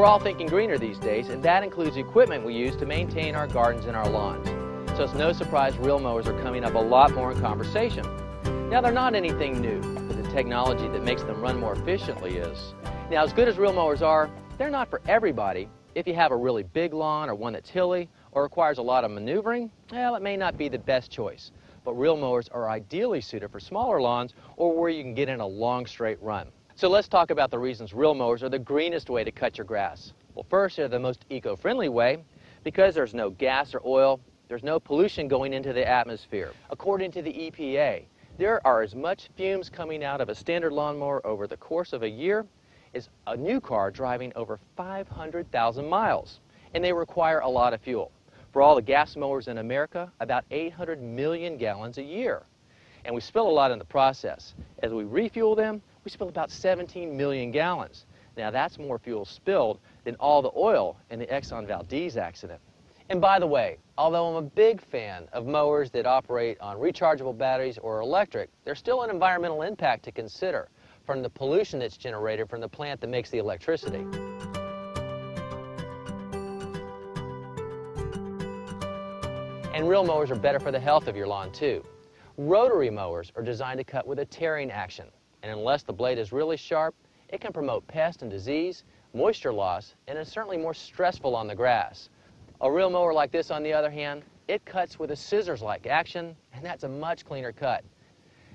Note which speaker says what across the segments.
Speaker 1: We're all thinking greener these days, and that includes the equipment we use to maintain our gardens and our lawns. So it's no surprise reel mowers are coming up a lot more in conversation. Now, they're not anything new, but the technology that makes them run more efficiently is. Now, as good as reel mowers are, they're not for everybody. If you have a really big lawn or one that's hilly or requires a lot of maneuvering, well, it may not be the best choice. But reel mowers are ideally suited for smaller lawns or where you can get in a long straight run. So let's talk about the reasons reel mowers are the greenest way to cut your grass. Well, first, they're the most eco-friendly way because there's no gas or oil, there's no pollution going into the atmosphere. According to the EPA, there are as much fumes coming out of a standard lawnmower over the course of a year as a new car driving over 500,000 miles. And they require a lot of fuel. For all the gas mowers in America, about 800 million gallons a year. And we spill a lot in the process. As we refuel them, we spill about 17 million gallons. Now that's more fuel spilled than all the oil in the Exxon Valdez accident. And by the way, although I'm a big fan of mowers that operate on rechargeable batteries or electric, there's still an environmental impact to consider from the pollution that's generated from the plant that makes the electricity. And reel mowers are better for the health of your lawn too. Rotary mowers are designed to cut with a tearing action, and unless the blade is really sharp, it can promote pest and disease, moisture loss, and is certainly more stressful on the grass. A reel mower like this, on the other hand, it cuts with a scissors-like action, and that's a much cleaner cut.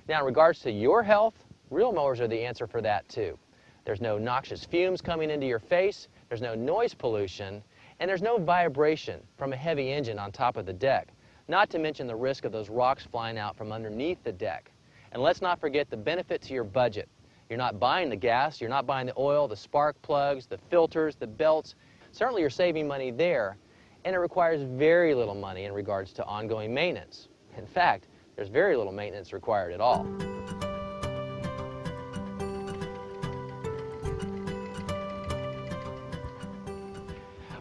Speaker 1: Now, in regards to your health, reel mowers are the answer for that too. There's no noxious fumes coming into your face, there's no noise pollution, and there's no vibration from a heavy engine on top of the deck, not to mention the risk of those rocks flying out from underneath the deck. And let's not forget the benefit to your budget. You're not buying the gas, you're not buying the oil, the spark plugs, the filters, the belts. Certainly you're saving money there, and it requires very little money in regards to ongoing maintenance. In fact, there's very little maintenance required at all.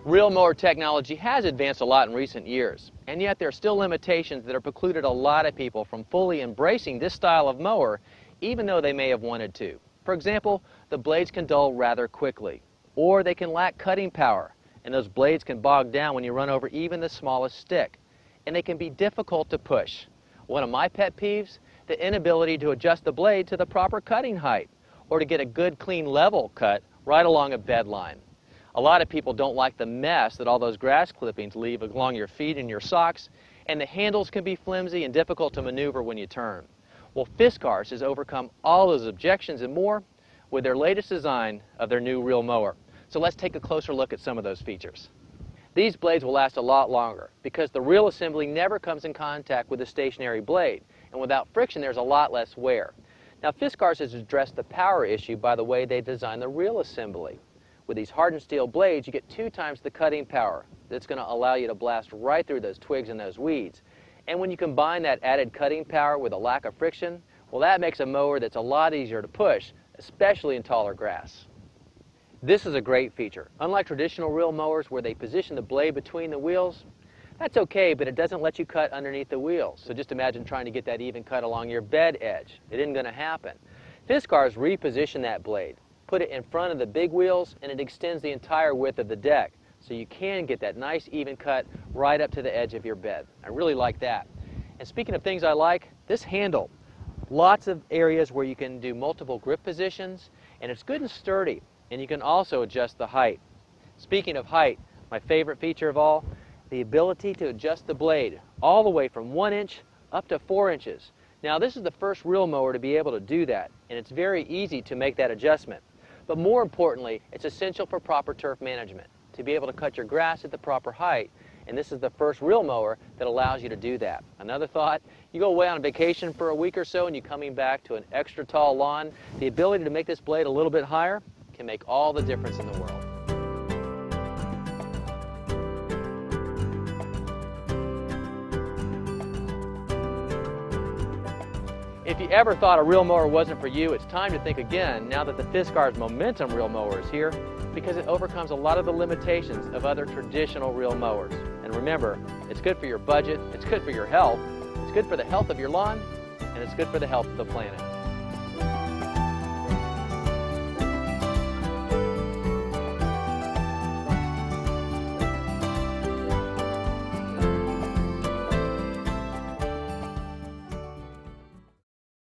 Speaker 1: Reel mower technology has advanced a lot in recent years, and yet there are still limitations that have precluded a lot of people from fully embracing this style of mower, even though they may have wanted to. For example, the blades can dull rather quickly, or they can lack cutting power, and those blades can bog down when you run over even the smallest stick, and they can be difficult to push. One of my pet peeves, the inability to adjust the blade to the proper cutting height, or to get a good clean level cut right along a bed line. A lot of people don't like the mess that all those grass clippings leave along your feet and your socks, and the handles can be flimsy and difficult to maneuver when you turn. Well, Fiskars has overcome all those objections and more with their latest design of their new reel mower. So let's take a closer look at some of those features. These blades will last a lot longer because the reel assembly never comes in contact with the stationary blade, and without friction there's a lot less wear. Now, Fiskars has addressed the power issue by the way they designed the reel assembly. With these hardened steel blades, you get 2 times the cutting power. That's going to allow you to blast right through those twigs and those weeds. And when you combine that added cutting power with a lack of friction, well, that makes a mower that's a lot easier to push, especially in taller grass. This is a great feature. Unlike traditional reel mowers where they position the blade between the wheels, that's okay, but it doesn't let you cut underneath the wheels. So just imagine trying to get that even cut along your bed edge. It isn't going to happen. Fiskars reposition that blade, put it in front of the big wheels, and it extends the entire width of the deck. So you can get that nice even cut right up to the edge of your bed. I really like that. And speaking of things I like, this handle. Lots of areas where you can do multiple grip positions, and it's good and sturdy, and you can also adjust the height. Speaking of height, my favorite feature of all, the ability to adjust the blade all the way from 1 inch up to 4 inches. Now, this is the first reel mower to be able to do that, and it's very easy to make that adjustment. But more importantly, it's essential for proper turf management, to be able to cut your grass at the proper height, and this is the first reel mower that allows you to do that. Another thought, you go away on vacation for a week or so and you're coming back to an extra tall lawn, the ability to make this blade a little bit higher can make all the difference in the world. If you ever thought a reel mower wasn't for you, it's time to think again now that the Fiskars Momentum Reel Mower is here, because it overcomes a lot of the limitations of other traditional reel mowers. And remember, it's good for your budget, it's good for your health, it's good for the health of your lawn, and it's good for the health of the planet.